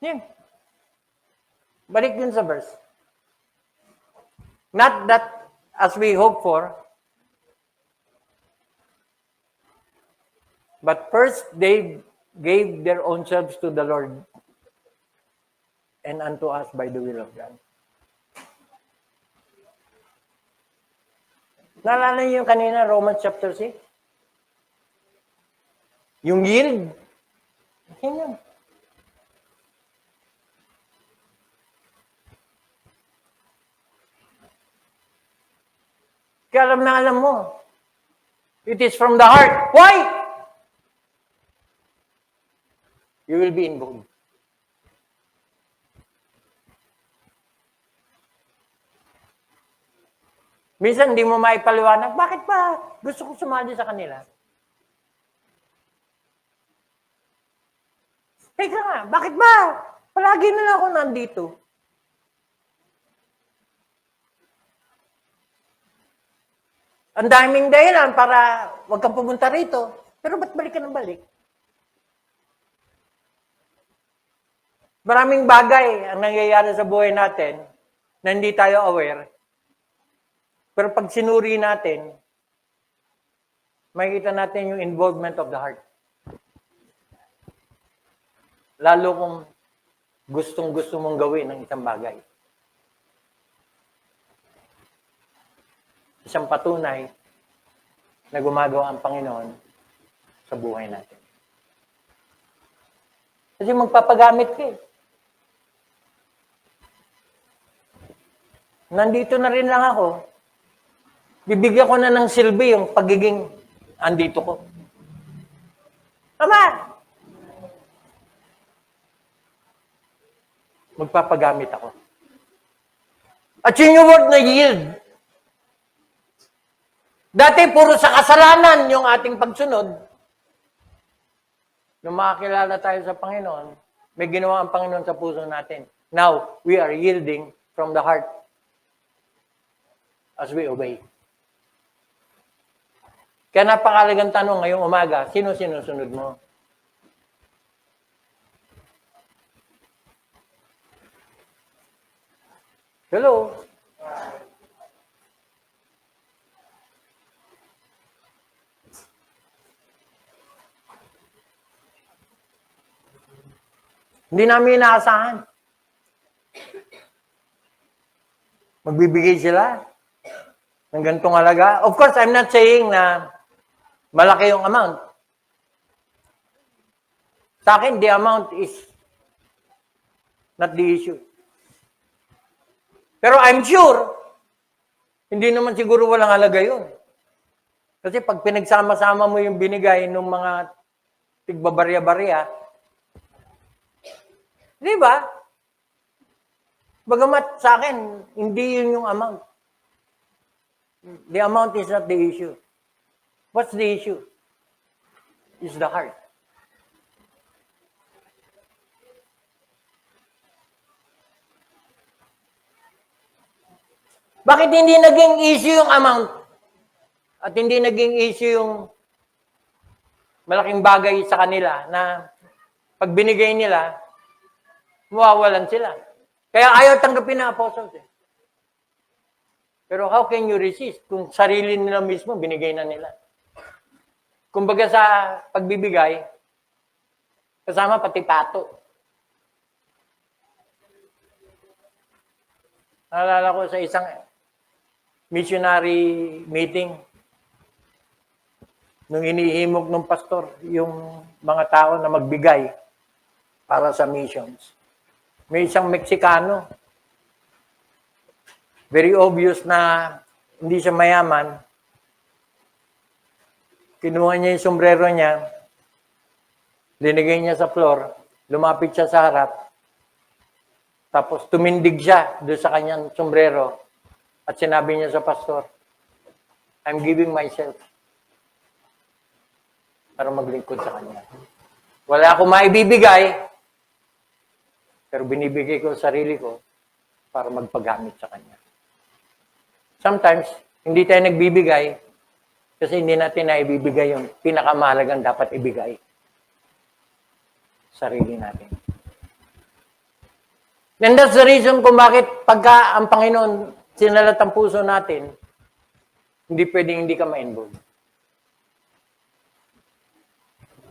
Yan. Balik din sa verse. Not that as we hope for, but first they gave their own selves to the Lord and unto us by the will of God. Naalala niyo yung kanina, Romans chapter 6? Yung yield. Yan. Kaya alam mo, it is from the heart. Why? You will be involved. Minsan, hindi mo maipaliwanag, bakit ba gusto ko sumali sa kanila? Teka nga, bakit ba? Palagi na lang ako nandito. Ang daming dahilan para wag kang pumunta rito. Pero ba't balik ka ng balik? Maraming bagay ang nangyayari sa buhay natin na hindi tayo aware. Pero pag sinuri natin, makikita natin yung involvement of the heart. Lalo kung gustong-gusto mong gawin ng isang bagay. Isang patunay na gumagawa ang Panginoon sa buhay natin. Kasi magpapagamit ka eh. Nandito na rin lang ako. Bibigyan ko na ng silbi yung pagiging andito ko. Tama! Magpapagamit ako. At yung word na yield, dati, puro sa kasalanan yung ating pagsunod. Nung makakilala tayo sa Panginoon, may ginawa ang Panginoon sa puso natin. Now, we are yielding from the heart as we obey. Kaya napakalagang tanong ngayong umaga, sino sinusunod mo? Hello? Hindi namin inaasahan. Magbibigay sila ng ganitong halaga. Of course, I'm not saying na malaki yung amount. Sa akin, the amount is not the issue. Pero I'm sure, hindi naman siguro walang halaga yun. Kasi pag pinagsama-sama mo yung binigay ng mga tigbabarya-barya, di ba? Bagamat sa akin, hindi yun yung amount. The amount is not the issue. What's the issue? It's the heart. Bakit hindi naging issue yung amount? At hindi naging issue yung malaking bagay sa kanila na pag binigay nila, mawawalan sila. Kaya ayaw tanggapin ng apostles eh. Pero how can you resist kung sarili nila mismo binigay na nila? Kumbaga sa pagbibigay, kasama pati pato. Naalala ko sa isang missionary meeting, nung inihimok ng pastor yung mga tao na magbigay para sa missions. May isang Meksikano, very obvious na hindi siya mayaman. Kinuha niya yung sombrero niya, linigay niya sa floor, lumapit siya sa harap, tapos tumindig siya doon sa kanyang sombrero at sinabi niya sa pastor, I'm giving myself para maglingkod sa kanya. Wala akong maibibigay, pero binibigay ko sa sarili ko para magpagamit sa kanya. Sometimes, hindi tayo nagbibigay kasi hindi natin naibibigay yung pinakamahalagang dapat ibigay. Sarili natin. And that's the reason kung bakit pagka ang Panginoon sinalat ang puso natin, hindi pwedeng hindi ka ma-involve.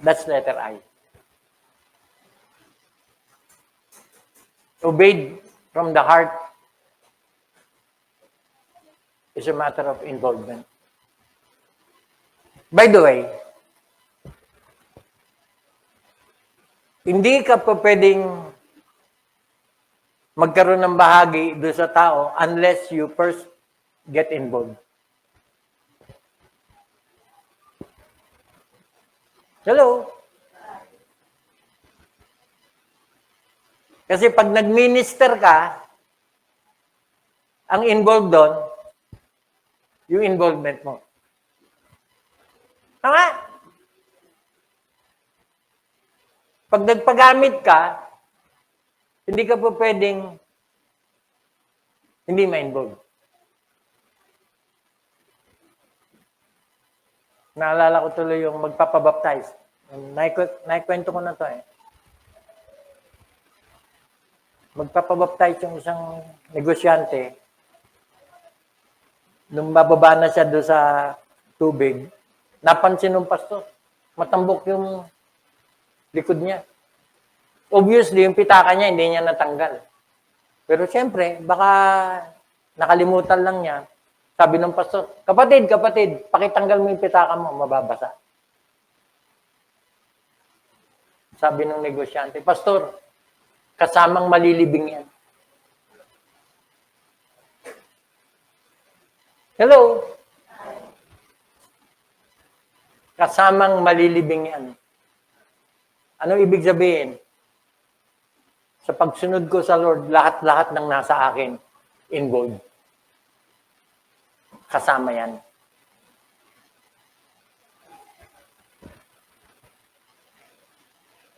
That's letter I. Obeyed from the heart is a matter of involvement. By the way, hindi ka pa pwedeng magkaroon ng bahagi doon sa tao unless you first get involved. Hello? Kasi pag nag-minister ka, ang involved doon, yung involvement mo. Tama? Pag nagpagamit ka, hindi ka po pwedeng hindi ma-involve. Naalala ko tuloy yung magpapabaptize. Naikwento ko na to eh. Magpapabaptize yung isang negosyante. Nung bababa na siya doon sa tubig, napansin ng pastor, matambok yung likod niya. Obviously, yung pitaka niya, hindi niya natanggal. Pero siyempre, baka nakalimutan lang niya. Sabi ng pastor, kapatid, pakitanggal mo yung pitaka mo, mababasa. Sabi ng negosyante, pastor, kasamang malilibing yan. Hello? Kasamang malilibing yan. Ano ibig sabihin? Sa pagsunod ko sa Lord, lahat-lahat ng nasa akin, involved. Kasama yan.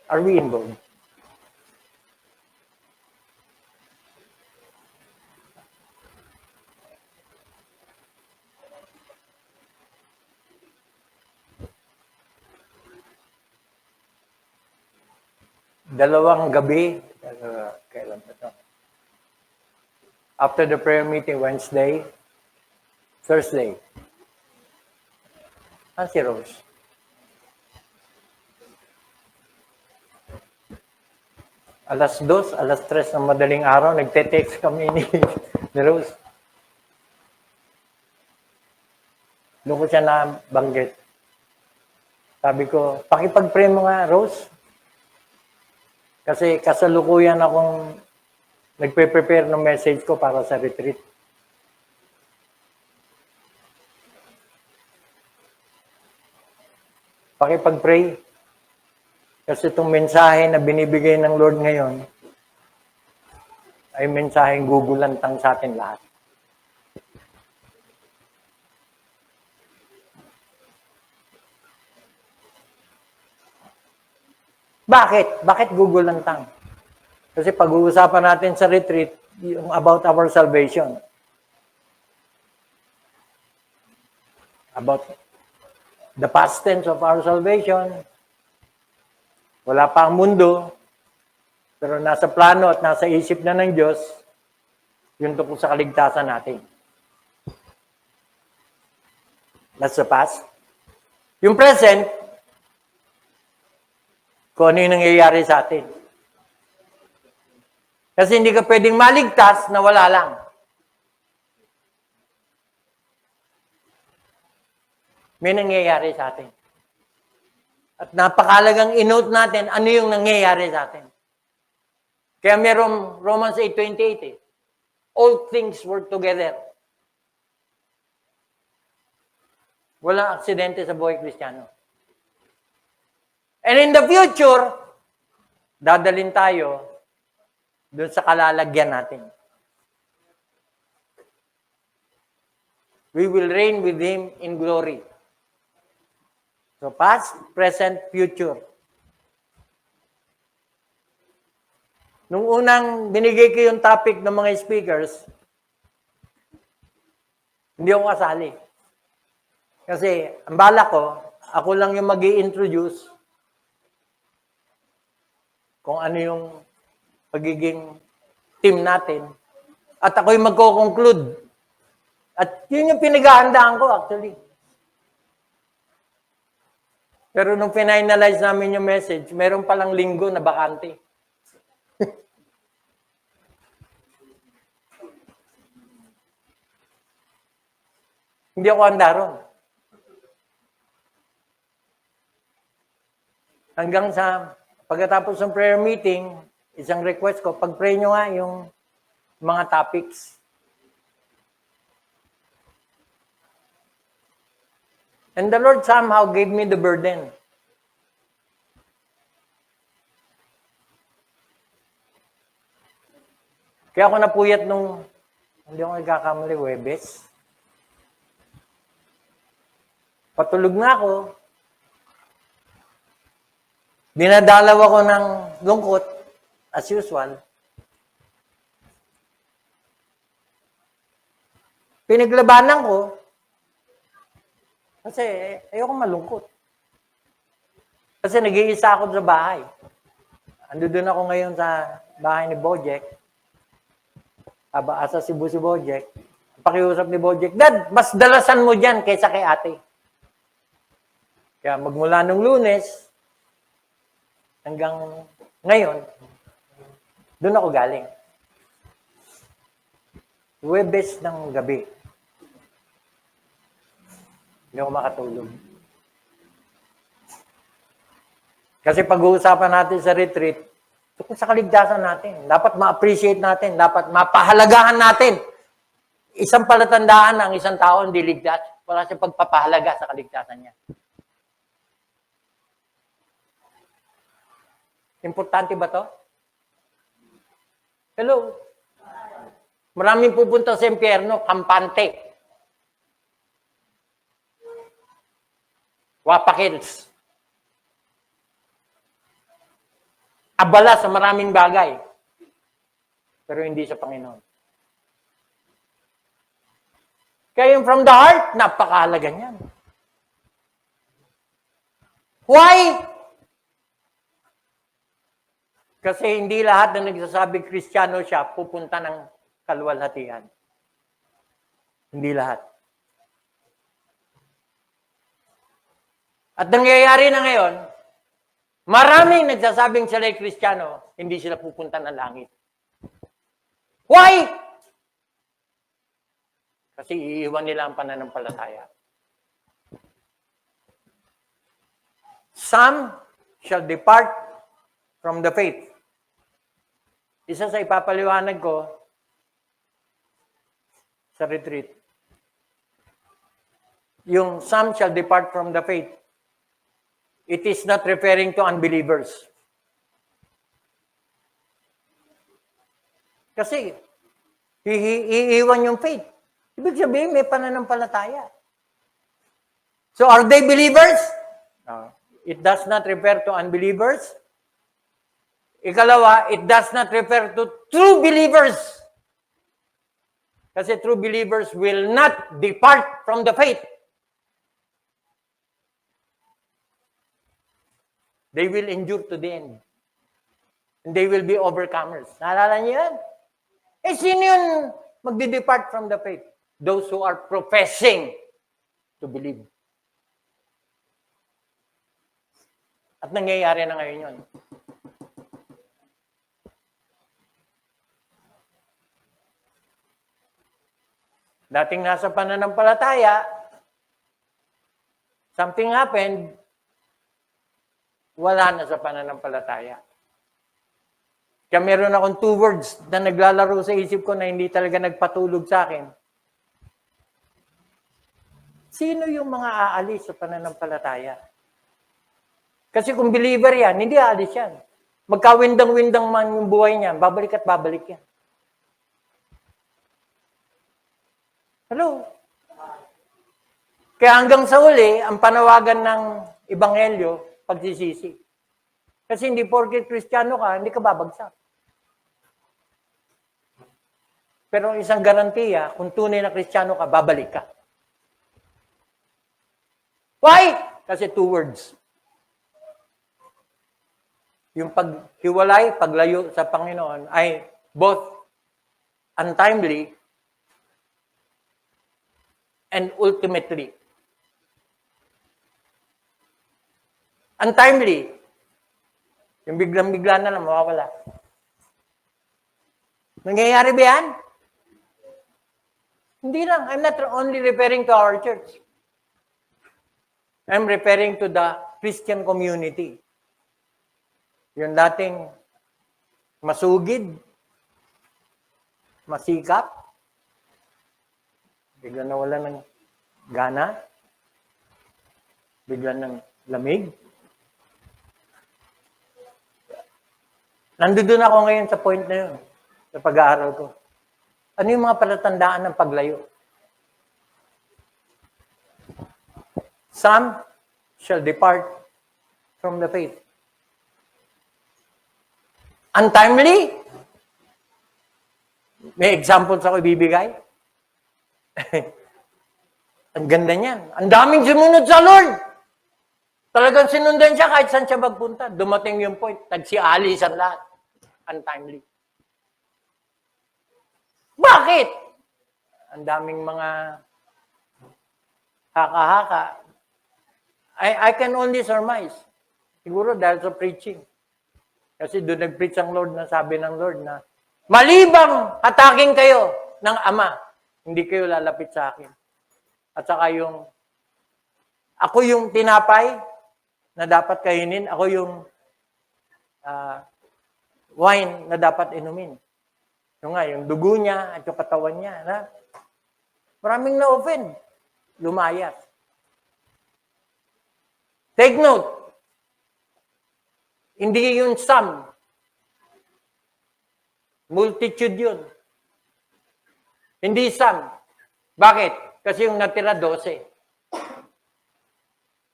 Are we involved? Dalawang gabi, kailan pa ito? After the prayer meeting, Wednesday, Thursday. Si Rose? Alas 2, alas 3 ng madaling araw, nagte-text kami ni Rose. Doon ko siya nabanggit. Sabi ko, pakipag-pray mo nga, Rose. Kasi kasalukuyan akong nagpe-prepare ng message ko para sa retreat. Pakipag-pray. Kasi itong mensahe na binibigay ng Lord ngayon ay mensaheng gugulantang sa atin lahat. Bakit? Bakit gugulantang? Kasi pag-uusapan natin sa retreat, yung about our salvation. About the past tense of our salvation. Wala pa ang mundo, pero nasa plano at nasa isip na ng Diyos, yun tungkol sa kaligtasan natin. That's the past. Yung present, kung ano yung nangyayari sa atin. Kasi hindi ka pwedeng maligtas na wala lang. May nangyayari sa atin. At napakalagang inote natin ano yung nangyayari sa atin. Kaya mayroong Romans 8:28 eh. All things work together. Walang aksidente sa buhay Kristiyano. And in the future, dadalhin tayo doon sa kalalagyan natin. We will reign with Him in glory. So past, present, future. Nung unang binigay ko yung topic ng mga speakers, hindi ako kasali. Kasi ang bala ko, ako lang yung mag-i-introduce kung ano yung pagiging team natin. At ako'y magko-conclude. At yun yung pinaghahandaan ko actually. Pero nung finalize namin yung message, meron palang linggo na bakante. Hindi ako handa ron. Hanggang sa pagkatapos ng prayer meeting, isang request ko, pag-pray nyo nga yung mga topics. And the Lord somehow gave me the burden. Kaya ako napuyat nung, hindi ako nagkakamali, Huwebes. Patulog na ako. Dinadalaw ako ng lungkot, as usual. Pinaglabanan ko, kasi ayoko malungkot. Kasi nag-iisa ako sa bahay. Ando doon ako ngayon sa bahay ni Bojack. Asa Cebu si Bojack. Pakiusap ni Bojack, Dad, mas dalasan mo dyan kaysa kay ate. Kaya magmula nung Lunes, hanggang ngayon, doon ako galing. Huwebes ng gabi. Hindi ako makatulog. Kasi pag-uusapan natin sa retreat, tungkol sa kaligtasan natin. Dapat ma-appreciate natin. Dapat mapahalagahan natin. Isang palatandaan ng isang tao hindi ligtas. Wala siyang pagpapahalaga sa kaligtasan niya. Importante ba to? Hello? Maraming pupunta sa impyerno, kampante. Wapakils. Abala sa maraming bagay. Pero hindi sa Panginoon. Kaya yung from the heart, napakahalaga niyan. Why? Kasi hindi lahat na nagsasabing Kristiyano siya, pupunta ng kaluwalhatian. Hindi lahat. At nangyayari na ngayon, maraming nagsasabing sila ay Kristiyano, hindi sila pupunta ng langit. Why? Kasi iiwan nila ang pananampalataya. Some shall depart from the faith. Isa sa ipapaliwanag ko sa retreat. Yung some shall depart from the faith. It is not referring to unbelievers. Kasi, iiwan yung faith. Ibig sabihin, may pananampalataya. So, are they believers? No. It does not refer to unbelievers. Ikalawa, it does not refer to true believers. Kasi true believers will not depart from the faith. They will endure to the end. And they will be overcomers. Naalala niyo yan? Sino yun magdi-depart from the faith? Those who are professing to believe. At nangyayari na ngayon yun. Dating nasa pananampalataya, something happened, wala na sa pananampalataya. Kaya meron akong 2 words na naglalaro sa isip ko na hindi talaga nagpatulog sa akin. Sino yung mga aalis sa pananampalataya? Kasi kung believer yan, hindi aalis yan. Magkawindang-windang man yung buhay niya, babalik at babalik yan. Hello? Kaya hanggang sa uli, ang panawagan ng Ebanghelyo, pagsisisi. Kasi hindi porket Kristiyano ka, hindi ka babagsak. Pero ang isang garantiya, kung tunay na Kristiyano ka, babalik ka. Why? Kasi 2 words. Yung paghiwalay, paglayo sa Panginoon ay both untimely, and ultimately. Untimely, yung biglang-bigla na lang mawawala. Nangyayari ba yan? Hindi lang. I'm not only referring to our church. I'm referring to the Christian community. Yung dating masugid, masikap, bigla nawala ng gana, bigla ng lamig. Nandun ako ngayon sa point na yun, sa pag-aaral ko. Ano yung mga palatandaan ng paglayo? Some shall depart from the faith. Untimely? May examples ako ibibigay? Ang ganda niyan. Ang daming sumunod sa Lord. Talagang sinundan siya kahit saan siya magpunta. Dumating yung point. Nagsialis ang lahat. Untimely. Bakit? Ang daming mga haka-haka. I can only surmise. Siguro dahil sa preaching. Kasi doon nag-preach ang Lord na sabi ng Lord na malibang hataking kayo ng Ama, hindi kayo lalapit sa akin. At saka ako yung tinapay na dapat kainin, ako yung wine na dapat inumin. Yung dugo niya at yung katawan niya. Maraming na-offend. Lumayas. Take note. Hindi yun some. Multitude yun. Hindi some. Bakit? Kasi yung natira 12.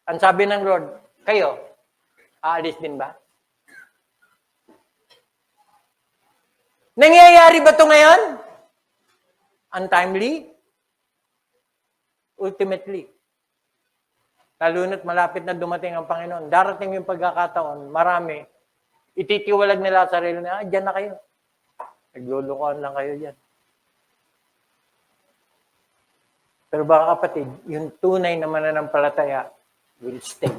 Ang sabi ng Lord, kayo, aalis din ba? Nangyayari ba ito ngayon? Untimely? Ultimately. Lalo na't malapit na dumating ang Panginoon. Darating yung pagkakataon, marami, ititiwalag nila sa sarili na, dyan na kayo. Naglulukoan lang kayo dyan. Pero baka kapatid, yung tunay na mananampalataya will stay.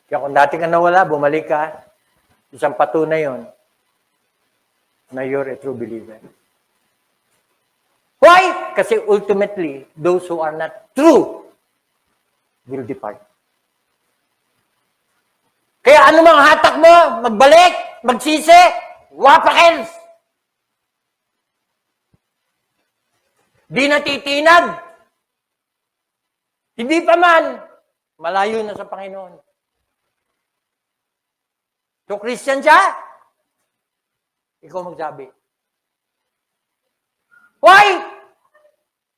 Kaya kung dati ka nawala, bumalik ka, isang patunay yun na you're a true believer. Why? Kasi ultimately, those who are not true will depart. Kaya ano mang hatak mo, magbalik, magsisi, wapakels. Di natitinag. Hindi pa man, malayo na sa Panginoon. So, Christian siya? Ikaw magsabi. Why?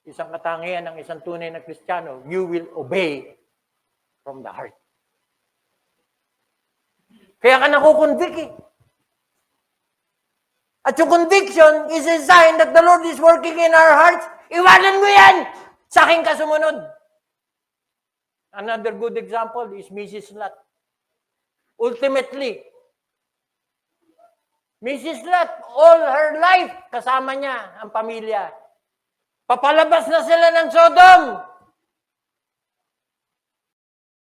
Isang katangian ng isang tunay na Kristiyano, you will obey from the heart. Kaya ka nakukonvict eh. At yung conviction is a sign that the Lord is working in our hearts. Iwanan mo yan! Sa akin ka sumunod. Another good example is Mrs. Lot. Ultimately, Mrs. Lot, all her life, kasama niya ang pamilya. Papalabas na sila ng Sodom.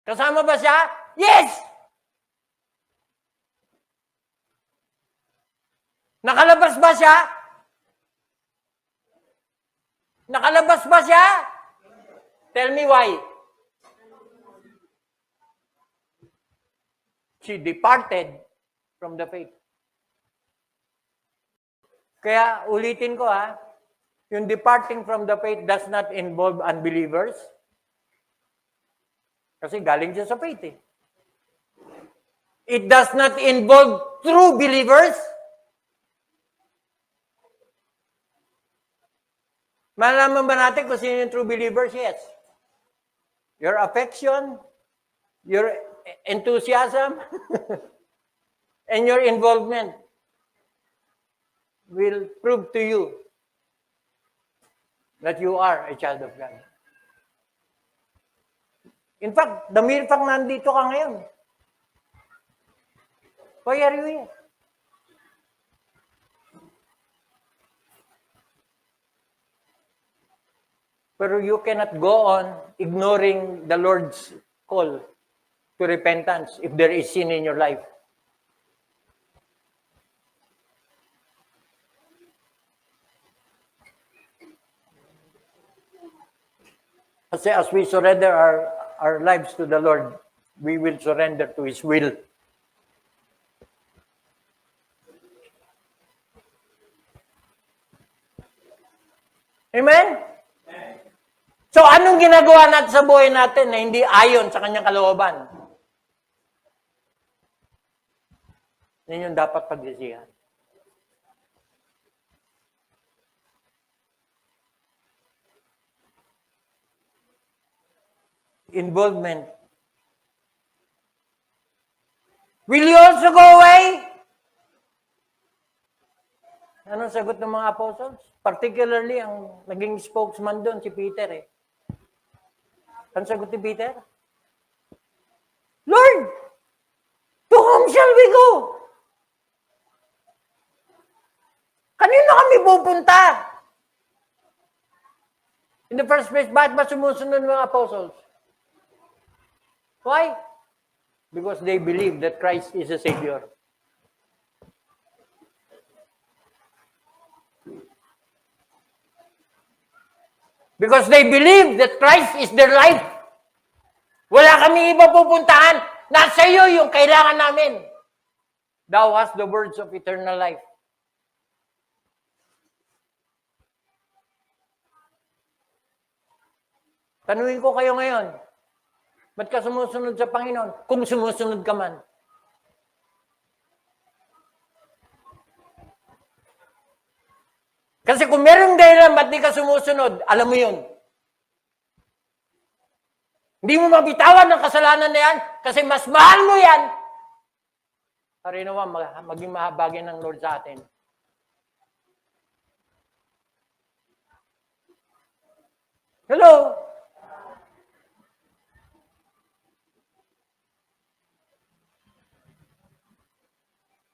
Kasama ba siya? Yes! Nakalabas ba siya? Nakalabas ba siya? Tell me why. She departed from the faith. Kaya ulitin ko yung departing from the faith does not involve unbelievers. Kasi galing siya sa faith eh. It does not involve true believers. Malalaman ba natin kung sino yung true believers? Yes. Your affection, your enthusiasm, and your involvement will prove to you that you are a child of God. In fact, the mere fact nandito ka ngayon. Why are you here? Pero you cannot go on ignoring the Lord's call to repentance if there is sin in your life. Kasi as we surrender our lives to the Lord, we will surrender to His will. Amen? So, anong ginagawa natin sa buhay natin na hindi ayon sa kanyang kalooban? Yan yung dapat pagsisihan. Involvement. Will you also go away? Anong sagot ng mga apostles? Particularly, ang naging spokesman doon, si Peter eh. Anong sagot ni Peter? Lord, to whom shall we go? Kanino kami pupunta? In the first place, bakit ba sumusunod ng mga apostles? Why? Because they believe that Christ is a Savior. Because they believe that Christ is their life. Wala kami iba pupuntahan. Nasa iyo yung kailangan namin. Thou hast the words of eternal life. Tanungin ko kayo ngayon, ba't ka sumusunod sa Panginoon? Kung sumusunod ka man. Kasi kung merong dahilan ba't di ka sumusunod, alam mo yun. Hindi mo mabitawan ng kasalanan na yan kasi mas mahal mo yan. Pare naman, maging mahabagin ng Lord sa atin. Hello?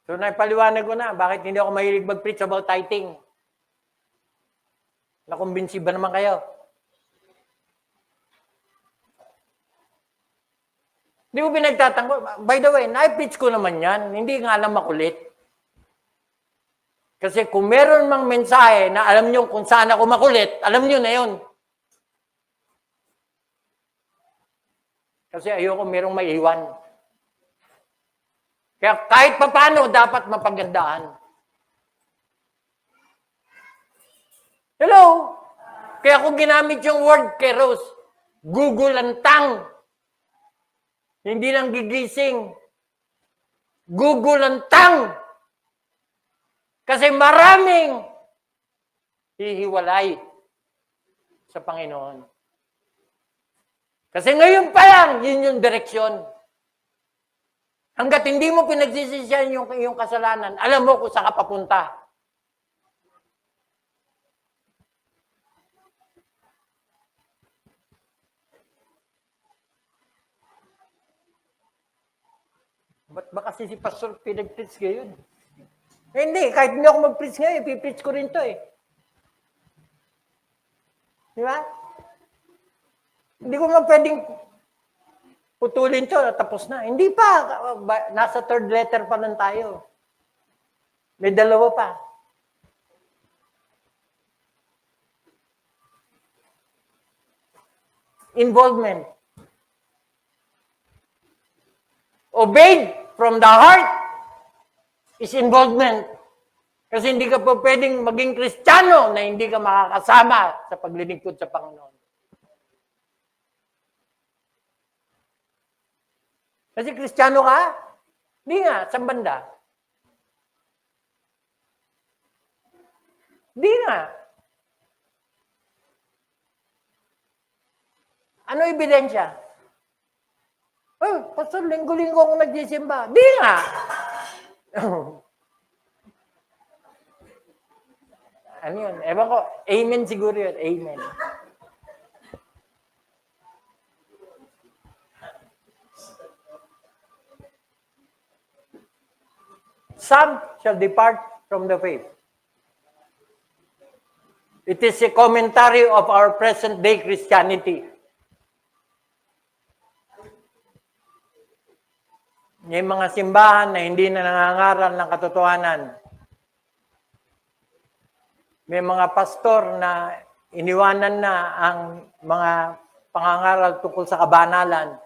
So, naipaliwanag ko na, bakit hindi ako mahilig mag-preach about tithing? Nakumbinsi ba naman kayo? Hindi mo pinagtatanggol. By the way, na-preach ko naman yan. Hindi nga alam makulit. Kasi kung meron mang mensahe na alam nyo kung saan ako makulit, alam nyo na yun. Kasi ayoko merong maiiwan. Kaya kahit papano, dapat mapagandaan. Hello? Kaya kung ginamit yung word keros, gugulantang. Hindi lang gigising. Gugulantang. Kasi maraming hihiwalay sa Panginoon. Kasi ngayon pa lang, yun yung direksyon. Hanggat hindi mo pinagsisisihan yung kasalanan, alam mo kung saan ka papunta. Ba't ba kasi si Pastor pinag-preach ngayon? Eh, hindi, kahit hindi ako mag-preach ngayon, ipipreach ko rin to eh. Di ba? Hindi ko man pwedeng putulin to, tapos na. Hindi pa, nasa third letter pa lang tayo. May dalawa pa. Involvement. Obeyed from the heart is involvement. Kasi hindi ka po pwedeng maging Kristiyano na hindi ka makakasama sa paglilingkod sa Panginoon. Kasi Kristiyano ka? Hindi nga, sa banda. Hindi nga. Ano ebidensya? Oh, Pastor, linggo-linggo akong nagsisimba. Di nga. Ano yun? Ewan ko. Amen siguro yun. Amen. Some shall depart from the faith. It is a commentary of our present-day Christianity. May mga simbahan na hindi na nangangaral ng katotohanan. May mga pastor na iniwanan na ang mga pangangaral tungkol sa kabanalan.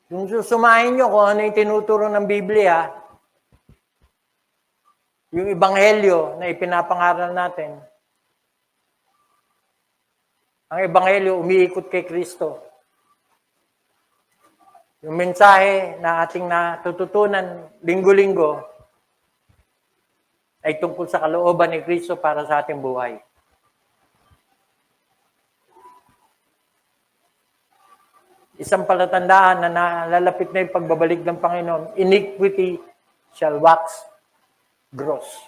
Kung susumahin nyo kung ano yung tinuturo ng Biblia, yung ebanghelyo na ipinapangaral natin, ang ebanghelyo umiikot kay Kristo. Yung mensahe na ating natututunan linggo-linggo ay tungkol sa kalooban ni Kristo para sa ating buhay. Isang palatandaan na nalalapit na yung pagbabalik ng Panginoon, iniquity shall wax gross.